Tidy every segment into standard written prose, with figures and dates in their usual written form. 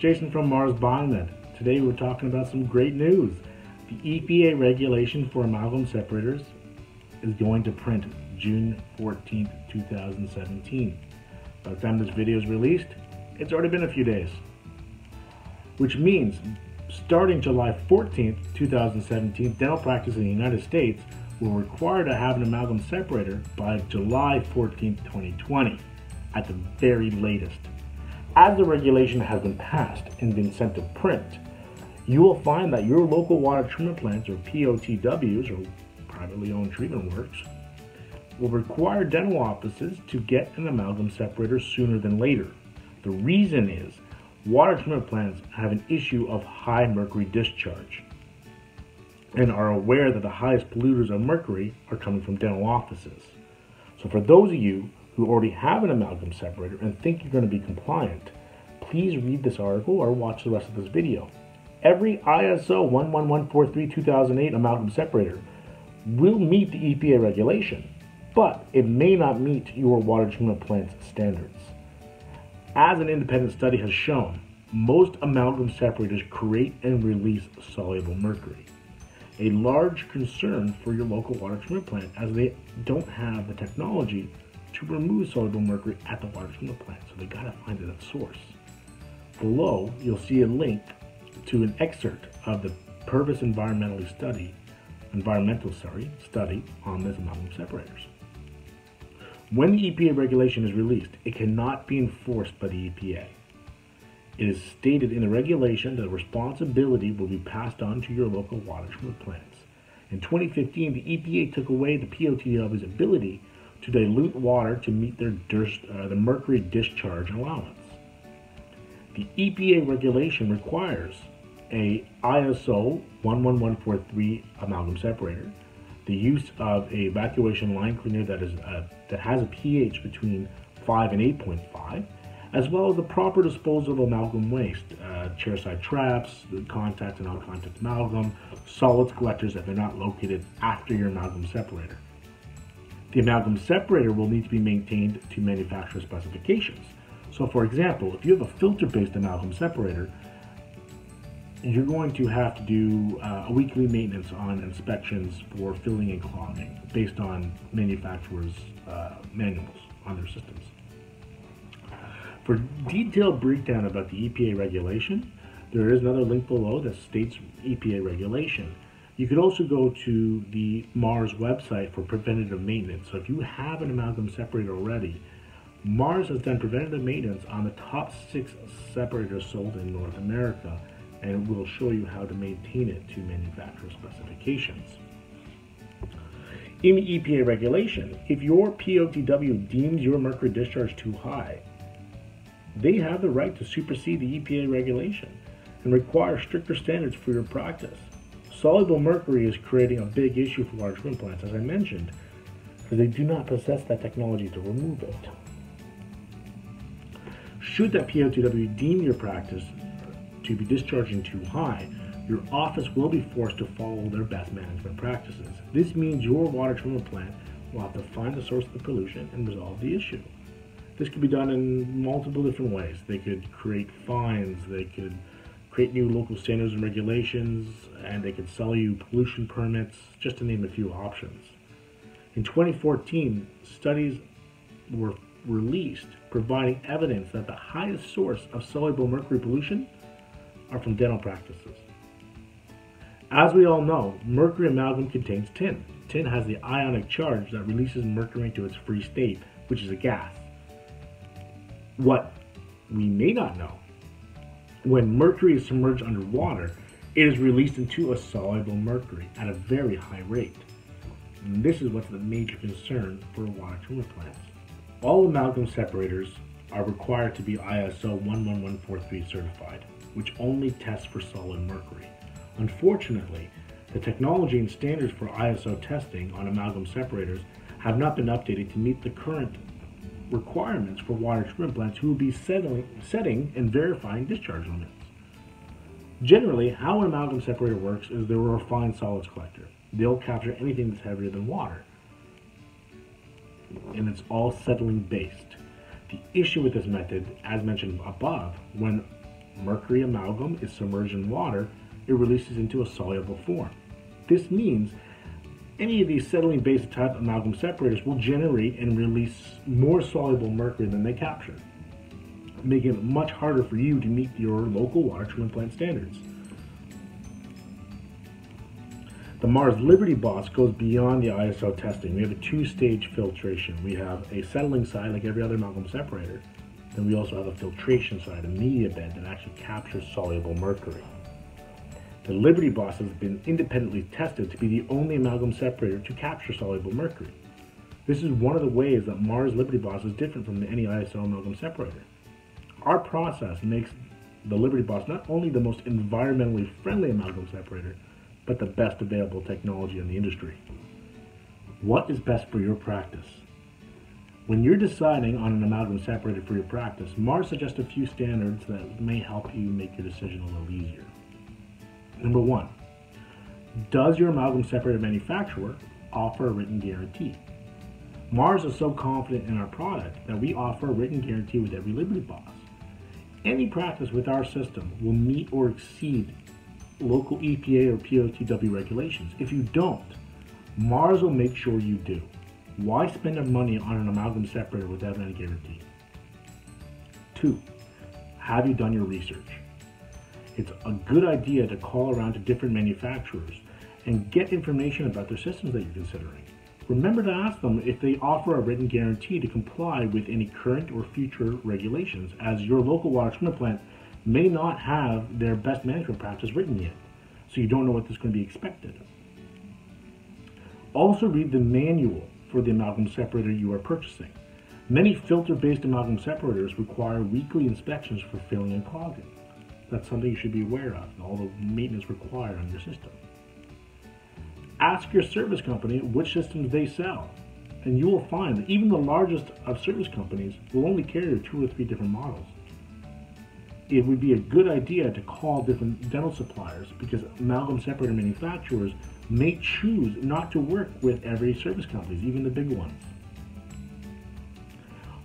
Jason from M.A.R.S. Biomed. Today we're talking about some great news. The EPA regulation for amalgam separators is going to print June 14th, 2017. By the time this video is released, it's already been a few days. Which means, starting July 14th, 2017, dental practice in the United States will require to have an amalgam separator by July 14th, 2020, at the very latest. As the regulation has been passed and been sent to print, you will find that your local water treatment plants, or POTWs, or privately owned treatment works, will require dental offices to get an amalgam separator sooner than later. The reason is water treatment plants have an issue of high mercury discharge and are aware that the highest polluters of mercury are coming from dental offices. So for those of you who already have an amalgam separator and think you're going to be compliant, please read this article or watch the rest of this video. Every ISO 11143-2008 amalgam separator will meet the EPA regulation, but it may not meet your water treatment plant's standards. As an independent study has shown, most amalgam separators create and release soluble mercury, a large concern for your local water treatment plant, as they don't have the technology to remove soluble mercury at the water treatment plant, so they gotta find it at source. Below, you'll see a link to an excerpt of the Purvis environmental study on this amalgam separators. When the EPA regulation is released, it cannot be enforced by the EPA. It is stated in the regulation that responsibility will be passed on to your local water treatment plants. In 2015, the EPA took away the POTW's ability to dilute water to meet their the mercury discharge allowance. The EPA regulation requires a ISO 11143 amalgam separator, the use of a evacuation line cleaner that has a pH between 5 and 8.5, as well as the proper disposal of amalgam waste, chairside traps, contact and non-contact amalgam, solids collectors if they're not located after your amalgam separator. The amalgam separator will need to be maintained to manufacturer specifications. So for example, if you have a filter-based amalgam separator, you're going to have to do a weekly maintenance on inspections for filling and clogging based on manufacturers' manuals on their systems. For detailed breakdown about the EPA regulation, there is another link below that states EPA regulation. You could also go to the M.A.R.S website for preventative maintenance. So if you have an amalgam separator already, M.A.R.S has done preventative maintenance on the top 6 separators sold in North America, and will show you how to maintain it to manufacturer specifications. In the EPA regulation, if your POTW deems your mercury discharge too high, they have the right to supersede the EPA regulation and require stricter standards for your practice. Soluble mercury is creating a big issue for water treatment plants, as I mentioned, because they do not possess that technology to remove it. Should that POTW deem your practice to be discharging too high, your office will be forced to follow their best management practices. This means your water treatment plant will have to find the source of the pollution and resolve the issue. This could be done in multiple different ways. They could create fines, they could create new local standards and regulations, and they could sell you pollution permits, just to name a few options. In 2014, studies were released providing evidence that the highest source of soluble mercury pollution are from dental practices. As we all know, mercury amalgam contains tin. Tin has the ionic charge that releases mercury into its free state, which is a gas. What we may not know, when mercury is submerged underwater, it is released into a soluble mercury at a very high rate. And this is what's the major concern for water treatment plants. All amalgam separators are required to be ISO 11143 certified, which only tests for solid mercury. Unfortunately, the technology and standards for ISO testing on amalgam separators have not been updated to meet the current requirements for water treatment plants who will be setting and verifying discharge limits. Generally, how an amalgam separator works is they're a refined solids collector. They'll capture anything that's heavier than water, and it's all settling based. The issue with this method, as mentioned above, when mercury amalgam is submerged in water, it releases into a soluble form. This means any of these acetylene-based type amalgam separators will generate and release more soluble mercury than they capture, making it much harder for you to meet your local water treatment plant standards. The M.A.R.S. Liberty Boss goes beyond the ISO testing. We have a two-stage filtration. We have a settling side like every other amalgam separator. Then we also have a filtration side, a media bed that actually captures soluble mercury. The Liberty Boss has been independently tested to be the only amalgam separator to capture soluble mercury. This is one of the ways that M.A.R.S. Liberty Boss is different from any ISO amalgam separator. Our process makes the Liberty Boss not only the most environmentally friendly amalgam separator, but the best available technology in the industry. What is best for your practice? When you're deciding on an amalgam separator for your practice, M.A.R.S. suggests a few standards that may help you make your decision a little easier. Number 1, does your amalgam separator manufacturer offer a written guarantee? M.A.R.S. is so confident in our product that we offer a written guarantee with every Liberty Boss. Any practice with our system will meet or exceed local EPA or POTW regulations. If you don't, M.A.R.S. will make sure you do. Why spend our money on an amalgam separator without any guarantee? 2, have you done your research? It's a good idea to call around to different manufacturers and get information about their systems that you're considering. Remember to ask them if they offer a written guarantee to comply with any current or future regulations, as your local water treatment plant may not have their best management practice written yet, so you don't know what is going to be expected. Also read the manual for the amalgam separator you are purchasing. Many filter-based amalgam separators require weekly inspections for filling and clogging. That's something you should be aware of, and all the maintenance required on your system. Ask your service company which systems they sell, and you will find that even the largest of service companies will only carry 2 or 3 different models. It would be a good idea to call different dental suppliers, because amalgam separator manufacturers may choose not to work with every service company, even the big ones.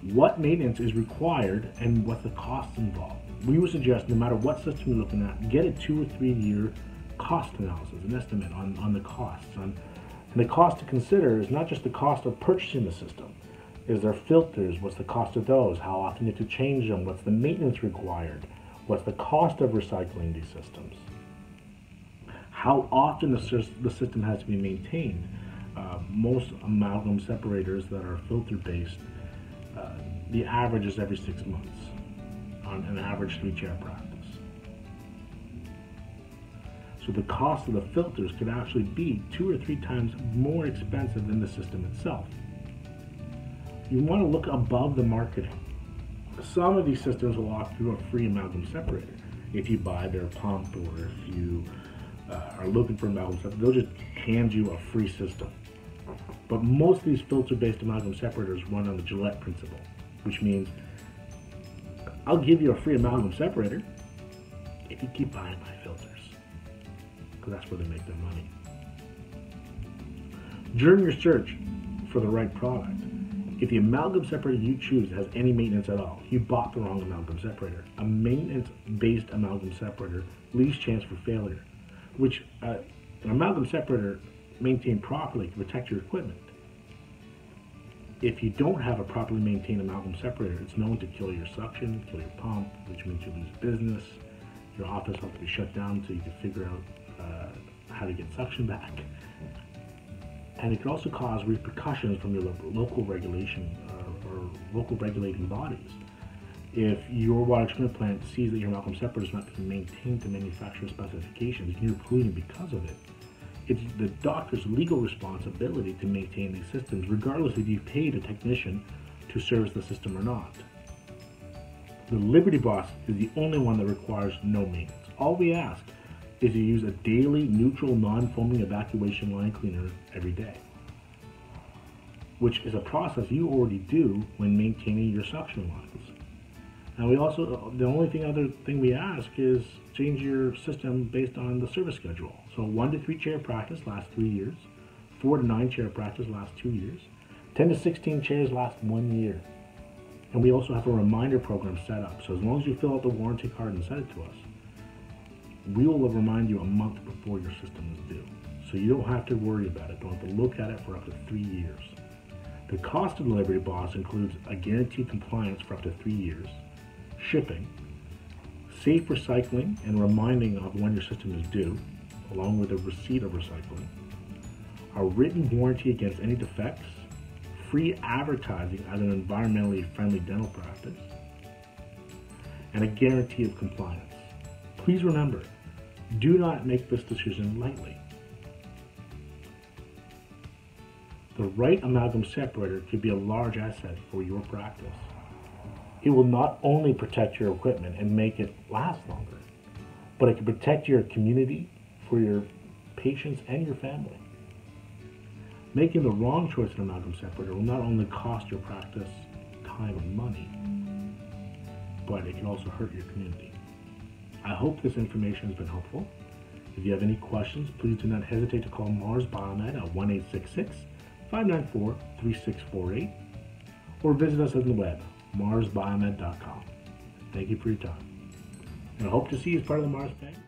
What maintenance is required and what the costs involved? We would suggest, no matter what system you're looking at, get a 2 or 3 year cost analysis, an estimate on the costs. And the cost to consider is not just the cost of purchasing the system. Is there filters? What's the cost of those? How often you have to change them? What's the maintenance required? What's the cost of recycling these systems? How often the system has to be maintained? Most amalgam separators that are filter-based, the average is every 6 months on an average 3-chair practice. So the cost of the filters could actually be 2 or 3 times more expensive than the system itself. You want to look above the marketing. Some of these systems will offer you a free amalgam separator. If you buy their pump, or if you are looking for amalgam separator, they'll just hand you a free system. But most of these filter-based amalgam separators run on the Gillette principle, which means I'll give you a free amalgam separator if you keep buying my filters, because that's where they make their money. During your search for the right product, if the amalgam separator you choose has any maintenance at all, you bought the wrong amalgam separator. A maintenance-based amalgam separator leaves chance for failure, which an amalgam separator maintained properly can protect your equipment. If you don't have a properly maintained amalgam separator, it's known to kill your suction, kill your pump, which means you lose business. Your office will have to be shut down so you can figure out how to get suction back. And it could also cause repercussions from your local regulation or local regulating bodies. If your water treatment plant sees that your amalgam separator is not being maintained to manufacturer specifications and you're polluting because of it, it's the doctor's legal responsibility to maintain these systems, regardless if you paid a technician to service the system or not. The Liberty Boss is the only one that requires no maintenance. All we ask is you use a daily neutral non-foaming evacuation line cleaner every day, which is a process you already do when maintaining your suction lines. And we also, the only other thing we ask is change your system based on the service schedule. So 1 to 3 chair practice lasts 3 years, 4 to 9 chair practice lasts 2 years, 10 to 16 chairs last 1 year. And we also have a reminder program set up. So as long as you fill out the warranty card and send it to us, we will remind you a month before your system is due. So you don't have to worry about it. Don't have to look at it for up to 3 years. The cost of delivery boss includes a guaranteed compliance for up to 3 years, shipping, safe recycling and reminding of when your system is due, along with a receipt of recycling, a written warranty against any defects, free advertising as an environmentally friendly dental practice, and a guarantee of compliance. Please remember, do not make this decision lightly. The right amalgam separator could be a large asset for your practice. It will not only protect your equipment and make it last longer, but it can protect your community, for your patients and your family. Making the wrong choice in amalgam separator will not only cost your practice time and money, but it can also hurt your community. I hope this information has been helpful. If you have any questions, please do not hesitate to call M.A.R.S Biomed at 1-866-594-3648 or visit us on the web, marsbiomed.com. Thank you for your time. And I hope to see you as part of the M.A.R.S family.